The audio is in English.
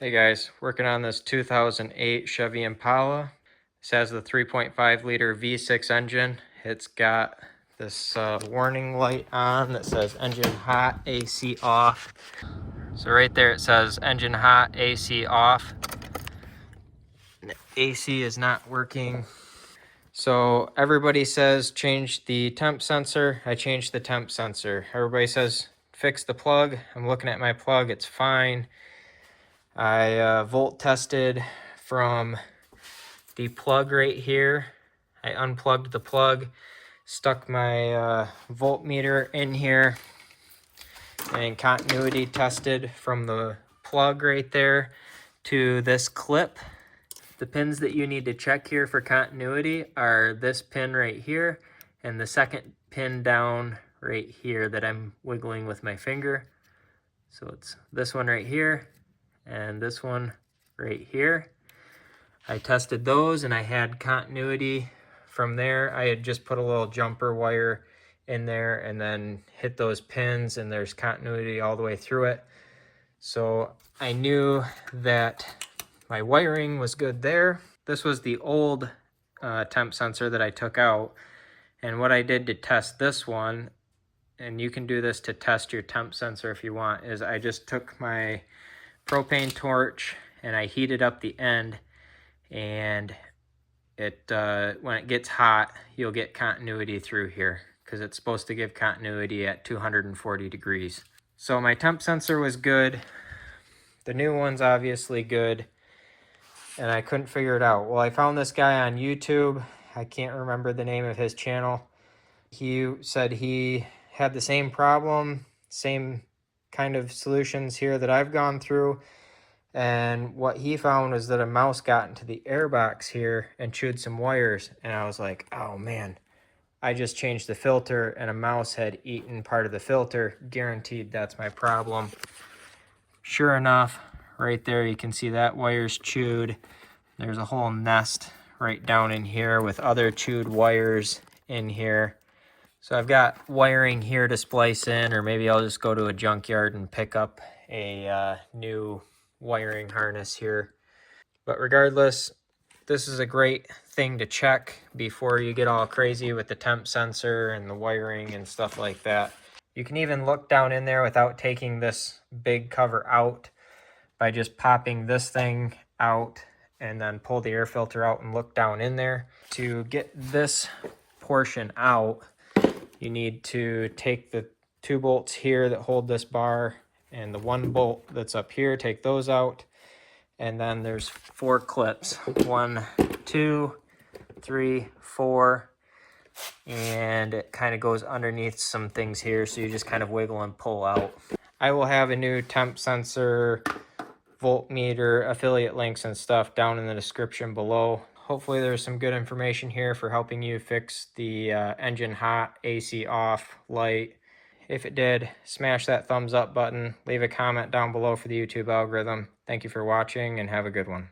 Hey guys, working on this 2008 Chevy Impala. This has the 3.5 liter V6 engine. It's got this warning light on that says engine hot, AC off. So right there it says engine hot, AC off. The AC is not working. So everybody says change the temp sensor. I changed the temp sensor. Everybody says fix the plug. I'm looking at my plug, it's fine. I volt tested from the plug right here. I unplugged the plug, stuck my voltmeter in here, and continuity tested from the plug right there to this clip. The pins that you need to check here for continuity are this pin right here and the second pin down right here that I'm wiggling with my finger. So it's this one right here and this one right here. I tested those and I had continuity from there. I had just put a little jumper wire in there and then hit those pins, and there's continuity all the way through it. So I knew that my wiring was good there. This was the old temp sensor that I took out, and what I did to test this one, and you can do this to test your temp sensor if you want, is I just took my propane torch and I heated up the end, and it when it gets hot you'll get continuity through here because it's supposed to give continuity at 240 degrees. So my temp sensor was good. The new one's obviously good, and I couldn't figure it out. Well, I found this guy on YouTube. I can't remember the name of his channel. He said he had the same problem, same kind of solutions here that I've gone through. And what he found was that a mouse got into the airbox here and chewed some wires. And I was like, oh man, I just changed the filter and a mouse had eaten part of the filter. Guaranteed that's my problem. Sure enough, right there you can see that wire's chewed. There's a whole nest right down in here with other chewed wires in here. So I've got wiring here to splice in, or maybe I'll just go to a junkyard and pick up a new wiring harness here. But regardless, this is a great thing to check before you get all crazy with the temp sensor and the wiring and stuff like that. You can even look down in there without taking this big cover out by just popping this thing out and then pull the air filter out and look down in there. To get this portion out, you need to take the 2 bolts here that hold this bar and the 1 bolt that's up here, take those out. And then there's 4 clips, 1, 2, 3, 4, and it kind of goes underneath some things here, so you just kind of wiggle and pull out. I will have a new temp sensor, voltmeter, affiliate links and stuff down in the description below. Hopefully there's some good information here for helping you fix the engine hot, AC off light. If it did, smash that thumbs up button, leave a comment down below for the YouTube algorithm. Thank you for watching and have a good one.